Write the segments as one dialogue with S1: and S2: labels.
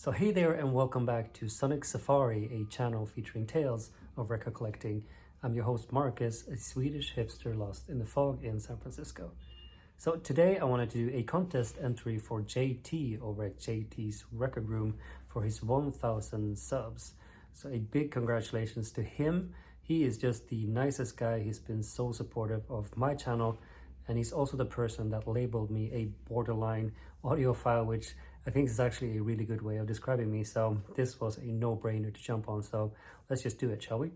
S1: So hey there and welcome back to Sonic Safari, a channel featuring tales of record collecting. I'm your host Marcus, a Swedish hipster lost in the fog in San Francisco. So today I wanted to do a contest entry for JT over at JT's Record Room for his 1000 subs. So a big congratulations to him. He is just the nicest guy. He's been so supportive of my channel, and he's also the person that labeled me a borderline audiophile, which I think is actually a really good way of describing me. So this was a no-brainer to jump on. So let's just do it, shall we?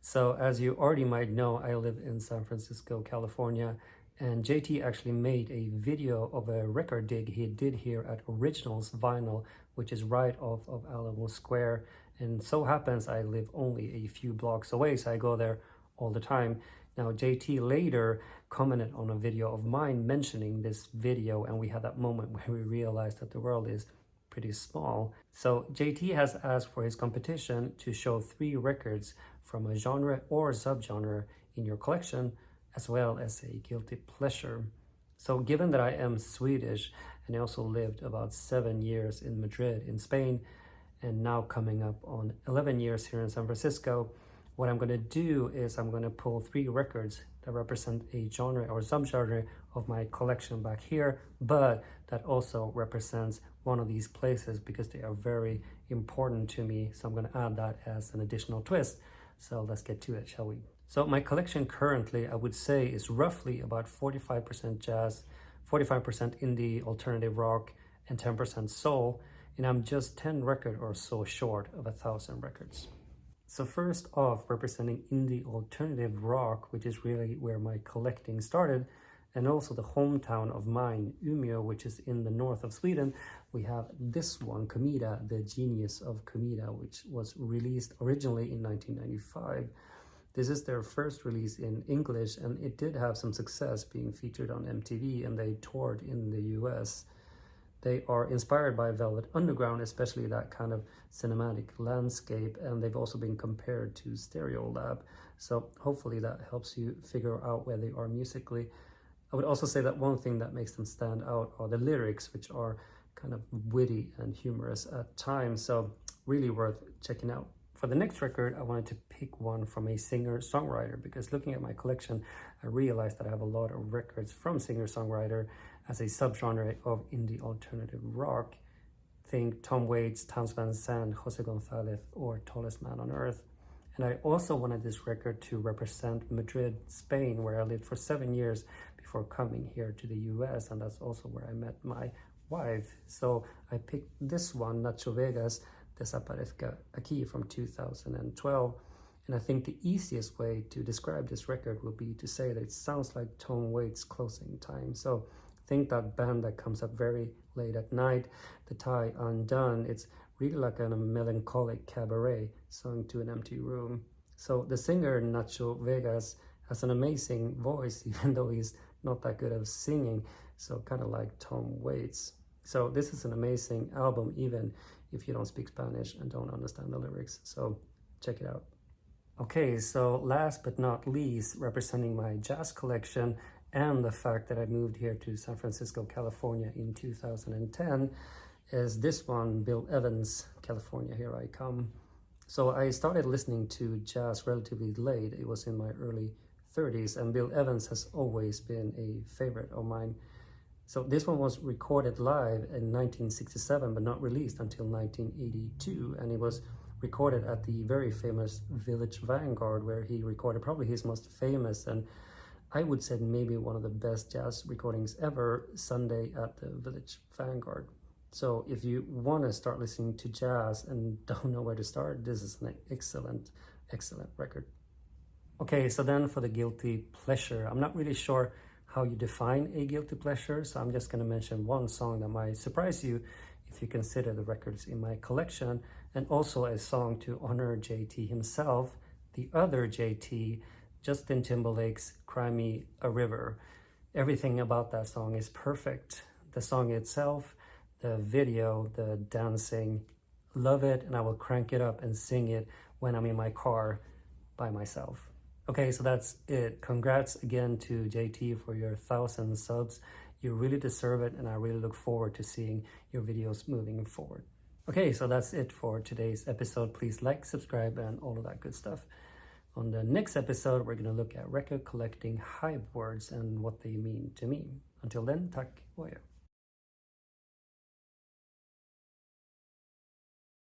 S1: So as you already might know, I live in San Francisco, California, and JT actually made a video of a record dig he did here at Originals Vinyl, which is right off of Alamo Square. And so happens I live only a few blocks away, so I go there all the time. Now, JT later commented on a video of mine mentioning this video, and we had that moment where we realized that the world is pretty small. So JT has asked for his competition to show 3 records from a genre or subgenre in your collection, as well as a guilty pleasure. So given that I am Swedish and I also lived about 7 years in Madrid in Spain, and now coming up on 11 years here in San Francisco, what I'm going to do is I'm going to pull 3 records that represent a genre or subgenre of my collection back here, but that also represents one of these places because they are very important to me. So I'm going to add that as an additional twist. So let's get to it, shall we? So my collection currently, I would say, is roughly about 45% jazz, 45% indie, alternative rock, and 10% soul. And I'm just 10 records or so short of 1,000 records. So first off, representing indie alternative rock, which is really where my collecting started, and also the hometown of mine, Umeå, which is in the north of Sweden, we have this one, Komeda, The Genius of Komeda, which was released originally in 1995. This is their first release in English, and it did have some success being featured on MTV, and they toured in the US. They are inspired by Velvet Underground, especially that kind of cinematic landscape, and they've also been compared to Stereolab. So hopefully that helps you figure out where they are musically. I would also say that one thing that makes them stand out are the lyrics, which are kind of witty and humorous at times, so really worth checking out. For the next record, I wanted to pick one from a singer-songwriter because looking at my collection, I realized that I have a lot of records from singer-songwriter as a subgenre of indie alternative rock. Think Tom Waits, Townes Van Zandt, Jose Gonzalez, or Tallest Man on Earth. And I also wanted this record to represent Madrid, Spain, where I lived for 7 years before coming here to the US, and that's also where I met my wife. So I picked this one, Nacho Desaparezca, Aqui from 2012. And I think the easiest way to describe this record would be to say that it sounds like Tom Waits' Closing Time. So think that band that comes up very late at night, the tie undone. It's really like a melancholic cabaret sung to an empty room. So the singer Nacho Vegas has an amazing voice, even though he's not that good at singing. So kind of like Tom Waits. So this is an amazing album, even if you don't speak Spanish and don't understand the lyrics. So check it out. Okay, so last but not least, representing my jazz collection and the fact that I moved here to San Francisco, California in 2010 is this one, Bill Evans, California, Here I Come. So I started listening to jazz relatively late. It was in my early 30s, and Bill Evans has always been a favorite of mine. So this one was recorded live in 1967, but not released until 1982. And it was recorded at the very famous Village Vanguard, where he recorded probably his most famous and I would say maybe one of the best jazz recordings ever, Sunday at the Village Vanguard. So if you want to start listening to jazz and don't know where to start, this is an excellent, excellent record. Okay, so then for the guilty pleasure, I'm not really sure how you define a guilty pleasure, so I'm just going to mention one song that might surprise you if you consider the records in my collection, and also a song to honor JT himself, the other JT, Justin Timberlake's Cry Me a River. Everything about that song is perfect. The song itself, the video, the dancing, love it, and I will crank it up and sing it when I'm in my car by myself. Okay, so that's it. Congrats again to JT for your 1,000 subs. You really deserve it, and I really look forward to seeing your videos moving forward. Okay, so that's it for today's episode. Please like, subscribe, and all of that good stuff. On the next episode, we're going to look at record collecting hype words and what they mean to me. Until then, tack och adjö.